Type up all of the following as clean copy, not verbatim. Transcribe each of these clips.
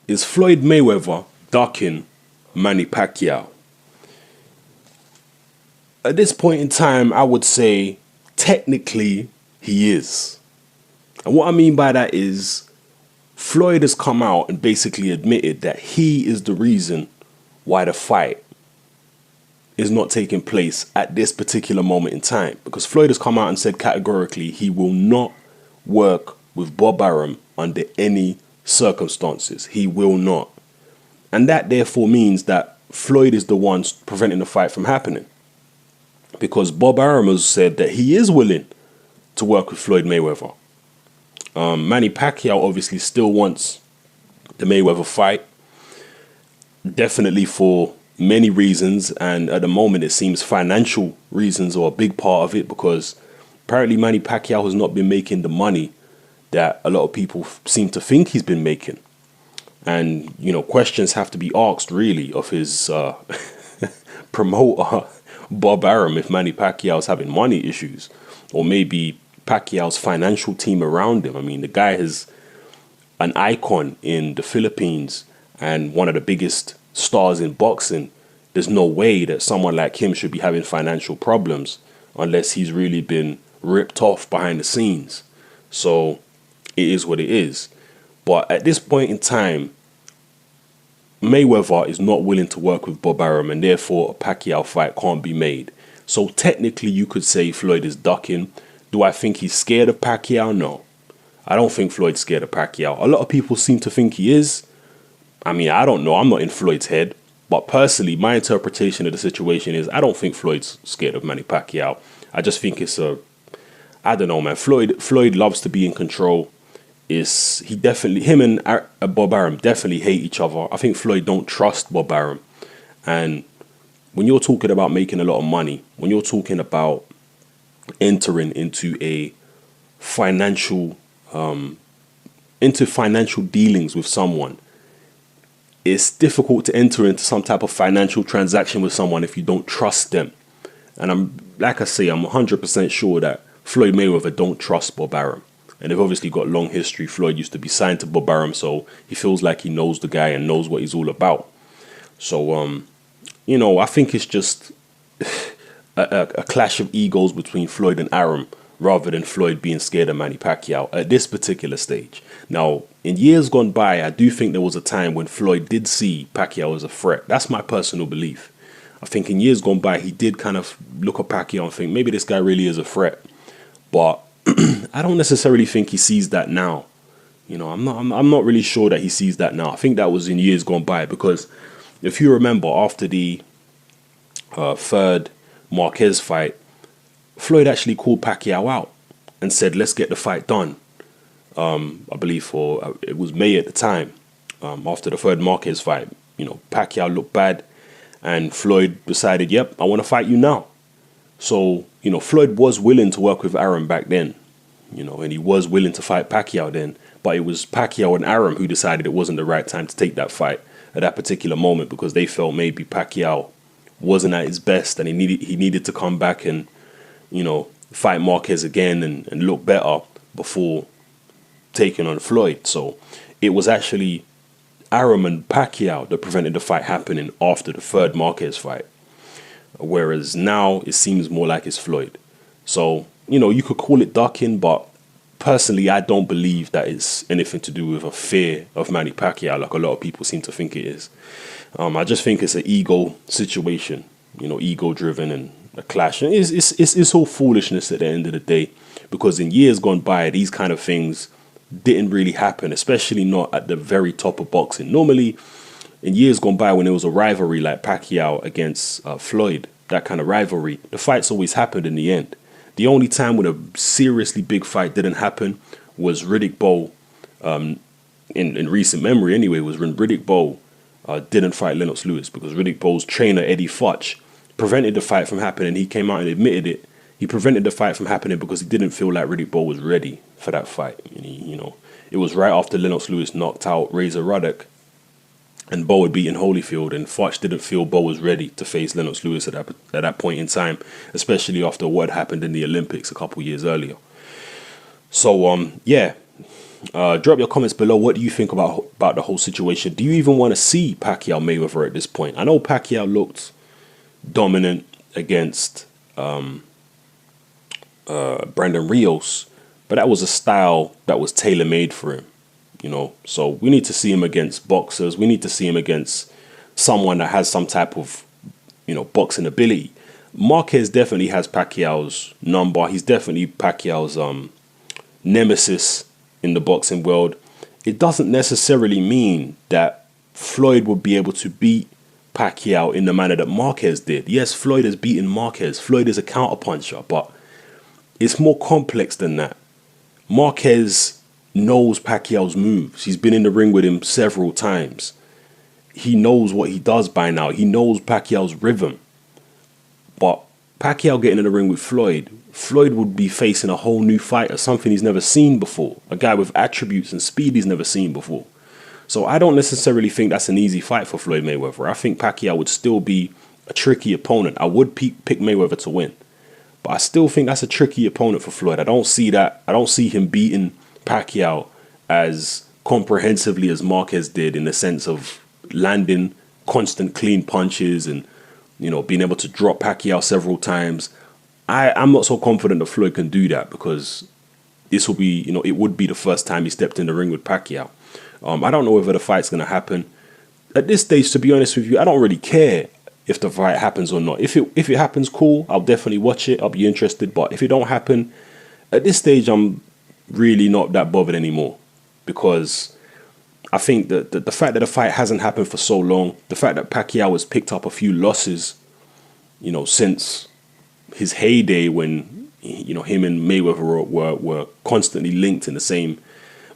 Is Floyd Mayweather ducking Manny Pacquiao? At this point in time, I would say technically he is. And what I mean by that is Floyd has come out and basically admitted that he is the reason why the fight is not taking place at this particular moment in time. Because Floyd has come out and said categorically he will not work with Bob Arum under any circumstances. He will not. And that therefore means that Floyd is the one preventing the fight from happening. Because Bob Arum has said that he is willing to work with Floyd Mayweather. Manny Pacquiao obviously still wants the Mayweather fight. Definitely for many reasons. And at the moment it seems financial reasons are a big part of it. Because apparently Manny Pacquiao has not been making the money that a lot of people seem to think he's been making. And, you know, questions have to be asked really of his promoter, Bob Arum, if Manny Pacquiao's having money issues, or maybe Pacquiao's financial team around him. I mean, the guy is an icon in the Philippines and one of the biggest stars in boxing. There's no way that someone like him should be having financial problems unless he's really been ripped off behind the scenes. So it is what it is. But at this point in time, Mayweather is not willing to work with Bob Arum, and therefore a Pacquiao fight can't be made. So technically you could say Floyd is ducking. Do I think he's scared of Pacquiao? No. I don't think Floyd's scared of Pacquiao. A lot of people seem to think he is. I mean, I don't know. I'm not in Floyd's head. But personally, my interpretation of the situation is I don't think Floyd's scared of Manny Pacquiao. I just think it's I don't know, man. Floyd loves to be in control. Him and Bob Arum definitely hate each other. I think Floyd don't trust Bob Arum. And when you're talking about making a lot of money, when you're talking about entering into financial dealings with someone, it's difficult to enter into some type of financial transaction with someone if you don't trust them. And I'm 100% sure that Floyd Mayweather don't trust Bob Arum. And they've obviously got long history. Floyd used to be signed to Bob Arum, so he feels like he knows the guy and knows what he's all about. So, you know, I think it's just a clash of egos between Floyd and Arum rather than Floyd being scared of Manny Pacquiao at this particular stage. Now, in years gone by, I do think there was a time when Floyd did see Pacquiao as a threat. That's my personal belief. I think in years gone by, he did kind of look at Pacquiao and think maybe this guy really is a threat. But I don't necessarily think he sees that now. You know, I'm not really sure that he sees that now. I think that was in years gone by, because if you remember, after the third Marquez fight, Floyd actually called Pacquiao out and said, let's get the fight done. I believe it was May at the time, after the third Marquez fight. You know, Pacquiao looked bad and Floyd decided, yep, I want to fight you now. So, you know, Floyd was willing to work with Arum back then, you know, and he was willing to fight Pacquiao then. But it was Pacquiao and Arum who decided it wasn't the right time to take that fight at that particular moment, because they felt maybe Pacquiao wasn't at his best and he needed to come back and, you know, fight Marquez again and look better before taking on Floyd. So it was actually Arum and Pacquiao that prevented the fight happening after the third Marquez fight. Whereas now it seems more like it's Floyd. So, you know, you could call it ducking, but personally, I don't believe that it's anything to do with a fear of Manny Pacquiao like a lot of people seem to think it is. I just think it's an ego situation, you know, ego-driven and a clash. And it's all foolishness at the end of the day, because in years gone by, these kind of things didn't really happen, especially not at the very top of boxing. Normally, in years gone by, when there was a rivalry like Pacquiao against Floyd, that kind of rivalry, the fights always happened in the end. The only time when a seriously big fight didn't happen was Riddick Bowe, in recent memory anyway, was when Riddick Bowe didn't fight Lennox Lewis, because Riddick Bowe's trainer, Eddie Futch, prevented the fight from happening. He came out and admitted it. He prevented the fight from happening because he didn't feel like Riddick Bowe was ready for that fight. And you know, it was right after Lennox Lewis knocked out Razor Ruddock and Bowe had beaten Holyfield, and Futch didn't feel Bowe was ready to face Lennox Lewis at that point in time, especially after what happened in the Olympics a couple years earlier. So, yeah, Drop your comments below. What do you think about the whole situation? Do you even want to see Pacquiao Mayweather at this point? I know Pacquiao looked dominant against Brandon Rios, but that was a style that was tailor made for him. So we need to see him against boxers. We need to see him against someone that has some type of boxing ability. Marquez definitely has Pacquiao's number. He's definitely Pacquiao's nemesis in the boxing world. It doesn't necessarily mean that Floyd would be able to beat Pacquiao in the manner that Marquez did. Yes, Floyd has beaten Marquez. Floyd is a counterpuncher, but it's more complex than that. Marquez knows Pacquiao's moves. He's been in the ring with him several times. He knows what he does by now. He knows Pacquiao's rhythm. But Pacquiao getting in the ring with Floyd would be facing a whole new fighter, something he's never seen before. A guy with attributes and speed he's never seen before. So I don't necessarily think that's an easy fight for Floyd Mayweather. I think Pacquiao would still be a tricky opponent. I would pick Mayweather to win. But I still think that's a tricky opponent for Floyd. I don't see that. I don't see him beating Pacquiao as comprehensively as Marquez did, in the sense of landing constant clean punches and being able to drop Pacquiao several times. I'm not so confident that Floyd can do that, because this will be, it would be the first time he stepped in the ring with Pacquiao. I don't know whether the fight's going to happen. At this stage, to be honest with you, I don't really care if the fight happens or not. If it happens, cool, I'll definitely watch it. I'll be interested. But if it don't happen, at this stage, I'm really not that bothered anymore, because I think that the fact that the fight hasn't happened for so long, the fact that Pacquiao has picked up a few losses, since his heyday when, him and Mayweather were constantly linked in the same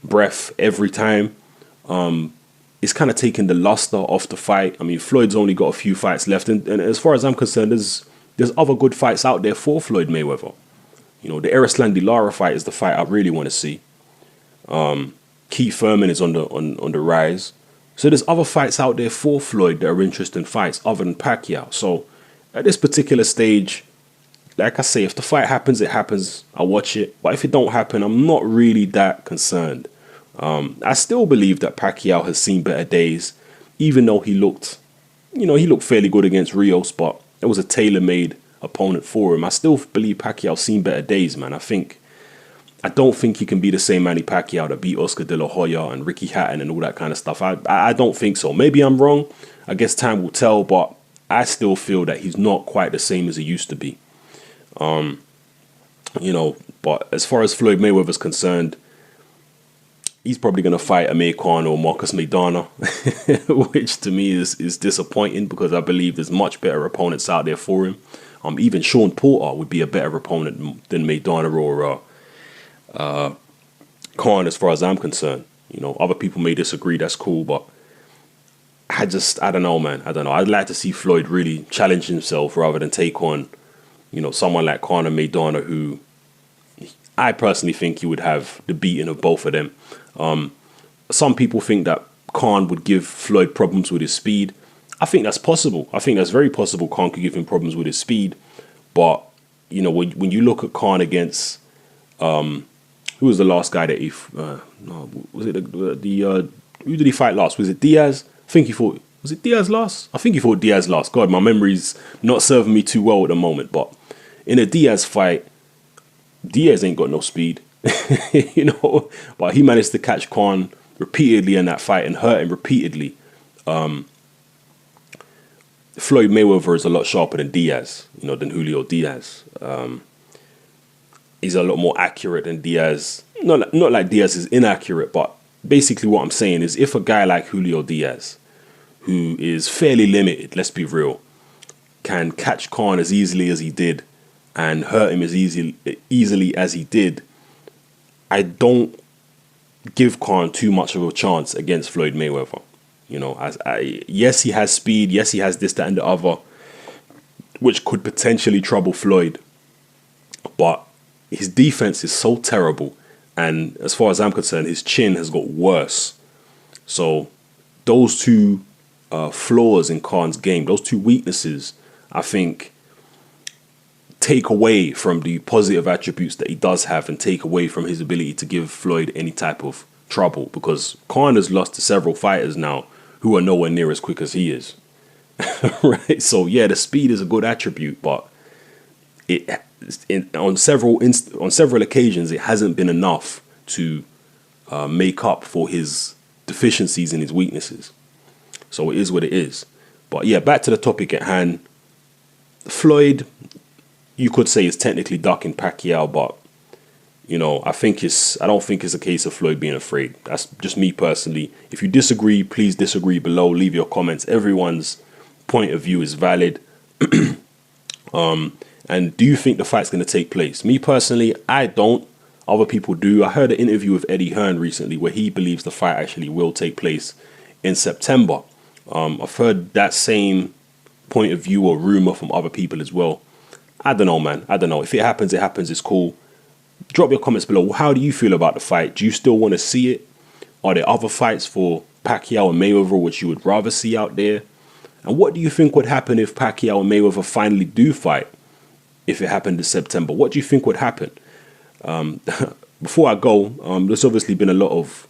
breath every time, it's kind of taken the luster off the fight. I mean, Floyd's only got a few fights left, and as far as I'm concerned, there's other good fights out there for Floyd Mayweather. The Erislandy Lara fight is the fight I really want to see. Keith Thurman is on the rise. So there's other fights out there for Floyd that are interesting fights other than Pacquiao. So at this particular stage, like I say, if the fight happens, it happens. I'll watch it. But if it don't happen, I'm not really that concerned. I still believe that Pacquiao has seen better days, even though he looked fairly good against Rios, but it was a tailor-made opponent for him. I still believe Pacquiao's seen better days, man. I don't think he can be the same Manny Pacquiao that beat Oscar De La Hoya and Ricky Hatton and all that kind of stuff. I don't think so. Maybe I'm wrong. I guess time will tell, but I still feel that he's not quite the same as he used to be. But as far as Floyd Mayweather's concerned, he's probably going to fight Amir Khan or Marcus Maidana, which to me is disappointing, because I believe there's much better opponents out there for him. Even Sean Porter would be a better opponent than Maidana or Khan, as far as I'm concerned. Other people may disagree, that's cool, but I don't know, man. I don't know. I'd like to see Floyd really challenge himself rather than take on, someone like Khan and Maidana, who I personally think he would have the beating of both of them. Some people think that Khan would give Floyd problems with his speed. I think that's possible. I think that's very possible. Khan could give him problems with his speed. But, when you look at Khan against, who was the last guy that who did he fight last? Was it Diaz? Was it Diaz last? I think he fought Diaz last. God, my memory's not serving me too well at the moment. But in a Diaz fight, Diaz ain't got no speed, but he managed to catch Khan repeatedly in that fight and hurt him repeatedly. Floyd Mayweather is a lot sharper than Diaz, than Julio Diaz. He's a lot more accurate than Diaz. Not like Diaz is inaccurate, but basically what I'm saying is, if a guy like Julio Diaz, who is fairly limited, let's be real, can catch Khan as easily as he did and hurt him as easily as he did, I don't give Khan too much of a chance against Floyd Mayweather. Yes, he has speed. Yes, he has this, that, and the other, which could potentially trouble Floyd. But his defense is so terrible. And as far as I'm concerned, his chin has got worse. So those two flaws in Khan's game, those two weaknesses, I think, take away from the positive attributes that he does have, and take away from his ability to give Floyd any type of trouble, because Khan has lost to several fighters now who are nowhere near as quick as he is. Right? So yeah, the speed is a good attribute, but on several occasions it hasn't been enough to make up for his deficiencies and his weaknesses. So it is what it is. But yeah, back to the topic at hand. Floyd, you could say, is technically ducking Pacquiao, but you know, I don't think it's a case of Floyd being afraid. That's just me personally. If you disagree, please disagree below. Leave your comments. Everyone's point of view is valid. And do you think the fight's going to take place? Me personally, I don't. Other people do. I heard an interview with Eddie Hearn recently where he believes the fight actually will take place in September. I've heard that same point of view or rumor from other people as well. I don't know, man. I don't know. If it happens, it happens. It's cool. Drop your comments below. How do you feel about the fight? Do you still want to see it? Are there other fights for Pacquiao and Mayweather which you would rather see out there? And what do you think would happen if Pacquiao and Mayweather finally do fight? If it happened in September, what do you think would happen? Before I go, there's obviously been a lot of,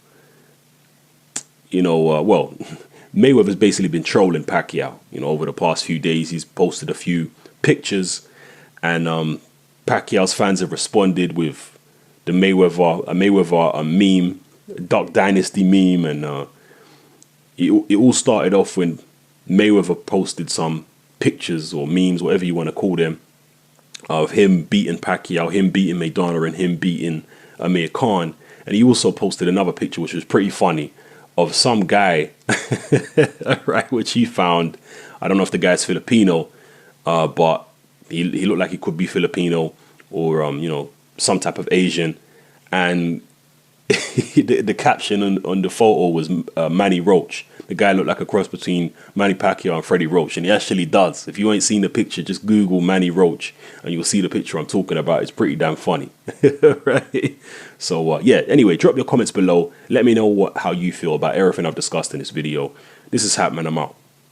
Mayweather's basically been trolling Pacquiao. You know, over the past few days, he's posted a few pictures, and Pacquiao's fans have responded with the Mayweather meme, Duck Dynasty meme, and it all started off when Mayweather posted some pictures or memes, whatever you want to call them, of him beating Pacquiao, him beating Maidana, and him beating Amir Khan. And he also posted another picture, which was pretty funny, of some guy, right, which he found. I don't know if the guy's Filipino, but he looked like he could be Filipino or, some type of Asian. And the caption on the photo was Manny Roach. The guy looked like a cross between Manny Pacquiao and Freddie Roach, and he actually does. If you ain't seen the picture, just Google Manny Roach, and you'll see the picture I'm talking about. It's pretty damn funny, right? So yeah. Anyway, drop your comments below. Let me know how you feel about everything I've discussed in this video. This is Hatman. I'm out.